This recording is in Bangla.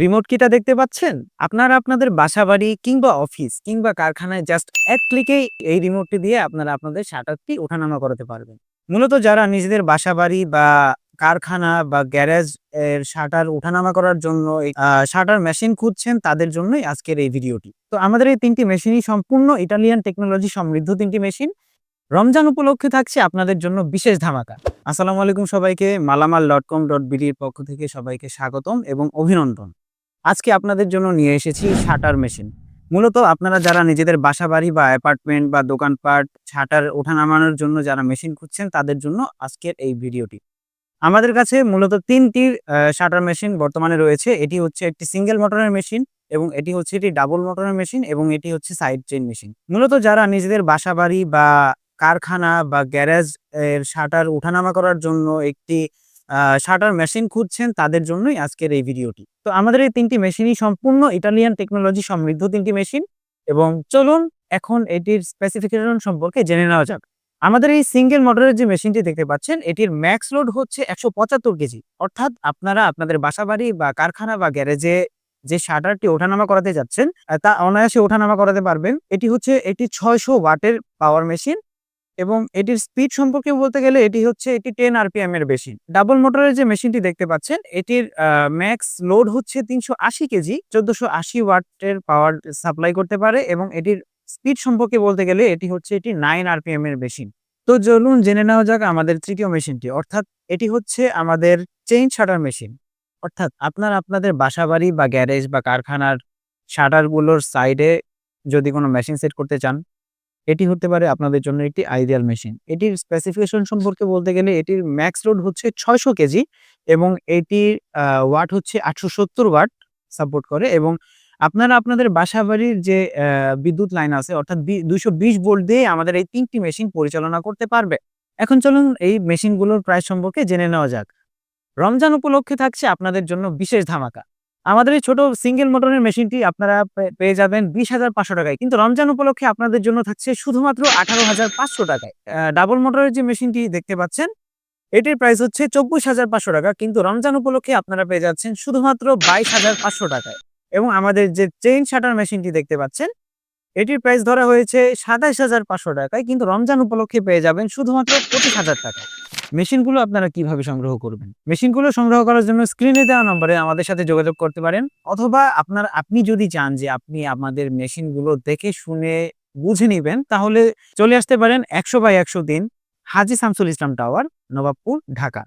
রিমোট কিটা দেখতে পাচ্ছেন? আপনারা আপনাদের বাসাবাড়ি কিংবা অফিস কিংবা কারখানায় জাস্ট এক ক্লিকেই এই রিমোটটি দিয়ে আপনারা আপনাদের শাটারটি ওঠানামা করাতে পারবেন। মূলত যারা নিজেদের বাসাবাড়ি বা কারখানা বা গ্যারেজ এর শাটার ওঠানামা করার জন্য শাটার মেশিন খুঁজছেন তাদের জন্যই আজকের এই ভিডিওটি। তো আমাদের এই ৩ টি মেশিনই সম্পূর্ণ ইটালিয়ান টেকনোলজি সমৃদ্ধ ৩ টি মেশিন। রমজান উপলক্ষে থাকছে আপনাদের জন্য বিশেষ ধামাকা। আসসালামু আলাইকুম সবাইকে। মালামাল.com.bd এর পক্ষ থেকে সবাইকে স্বাগতম এবং অভিনন্দন। আজকে আপনাদের জন্য নিয়ে এসেছি শাটার মেশিন। মূলত আপনারা যারা নিজেদের বাসাবাড়ি বা অ্যাপার্টমেন্ট বা দোকানপাট শাটার ওঠা-নামানোর জন্য যারা মেশিন খুঁজছেন তাদের জন্য আজকের এই ভিডিওটি। আমাদের কাছে মূলত ৩ টি শাটার মেশিন বর্তমানে রয়েছে। এটি হচ্ছে একটি সিঙ্গেল মোটরের মেশিন এবং এটি হচ্ছে এটি ডাবল মোটরের মেশিন এবং এটি হচ্ছে সাইড চেইন মেশিন। মূলত যারা নিজেদের বাসাবাড়ি বা কারখানা বা গ্যারেজ এর শাটার ওঠানামা করার জন্য একটি শাটার মেশিন খুঁজছেন তাদের জন্যই আজকের এই ভিডিওটি। তো আমাদের এই ৩ টি মেশিনই সম্পূর্ণ ইটালিয়ান টেকনোলজি সমৃদ্ধ ৩ টি মেশিন এবং চলুন এখন এটির স্পেসিফিকেশন সম্পর্কে জেনে নেওয়া যাক। আমাদের এই সিঙ্গেল মোটরের যে মেশিনটি দেখতে পাচ্ছেন এটির ম্যাক্স লোড হচ্ছে ১৭৫ কেজি। অর্থাৎ আপনারা আপনাদের বাসাবাড়ি বা কারখানা বা গ্যারেজে যে শাটারটি ওঠানামা করাতে যাচ্ছেন তা অনায়াসে ওঠানামা করাতে পারবেন। এটি হচ্ছে একটি ৬০০ ওয়াটের পাওয়ার মেশিন এবং এটির স্পিড সম্পর্কে বলতে গেলে এটি হচ্ছে এটি 10 আরপিএম এর বেশি। ডাবল মোটরের যে মেশিনটি দেখতে পাচ্ছেন এটির ম্যাক্স লোড হচ্ছে ৩৮০ কেজি, ১৪৮০ ওয়াটের পাওয়ার সাপ্লাই করতে পারে এবং এটির স্পিড সম্পর্কে বলতে গেলে এটি হচ্ছে এটি 9 আরপিএম এর বেশি। তো চলুন জেনে নেওয়া যাক আমাদের তৃতীয় মেশিনটি, অর্থাৎ এটি হচ্ছে আমাদের চেইন শাটার মেশিন। অর্থাৎ আপনারা আপনাদের বাসাবাড়ি বা গ্যারেজ বা কারখানার শাটারগুলোর সাইডে যদি কোনো মেশিন সেট করতে চান, এটি হতে পারে আপনাদের জন্য একটি আইডিয়াল মেশিন। এটির স্পেসিফিকেশন সম্পর্কে বলতে গেলে এটির ম্যাক্স লোড হচ্ছে ৬০০ কেজি এবং এটির ওয়াট হচ্ছে ৮৭০ ওয়াট সাপোর্ট করে এবং আপনারা আপনাদের বাসাবাড়ির যে বিদ্যুৎ লাইন আছে অর্থাৎ ২২০ ভোল্ট দিয়ে আমাদের এই ৩ টি মেশিন পরিচালনা করতে পারবে। এখন চলুন এই মেশিনগুলোর প্রাইস সম্পর্কে জেনে নেওয়া যাক। রমজান উপলক্ষে থাকছে আপনাদের জন্য বিশেষ ধামাকা। আমাদের এই ছোট সিঙ্গেল মোটরের মেশিনটি আপনারা পেয়ে যাবেন ২০,৫০০ টাকায়। কিন্তু রমজান উপলক্ষে আপনাদের জন্য থাকছে শুধুমাত্র ১৮,৫০০ টাকায়। ডাবল মোটরের যে মেশিনটি দেখতে পাচ্ছেন, এটির প্রাইস হচ্ছে ২৪,৫০০ টাকা। কিন্তু রমজান উপলক্ষে আপনারা পেয়ে যাচ্ছেন শুধুমাত্র ২২,৫০০ টাকায়। এবং আমাদের যে চেইন শাটার মেশিনটি দেখতে পাচ্ছেন, এটির প্রাইস ধরা হয়েছে ২৭,৫০০ টাকায়। কিন্তু রমজান উপলক্ষে পেয়ে যাবেন শুধুমাত্র ২৫,০০০ টাকায়। মেশিনগুলো আপনারা কিভাবে সংগ্রহ করবেন? মেশিনগুলো সংগ্রহ করার জন্য স্ক্রিনে দেওয়া নম্বরে আমাদের সাথে যোগাযোগ করতে পারেন অথবা আপনি যদি চান যে আপনি আমাদের মেশিনগুলো দেখে শুনে বুঝে নিবেন তাহলে চলে আসতে পারেন ১০০/১০৩ হাজী শামসুল ইসলাম টাওয়ার, নবাবপুর, ঢাকা।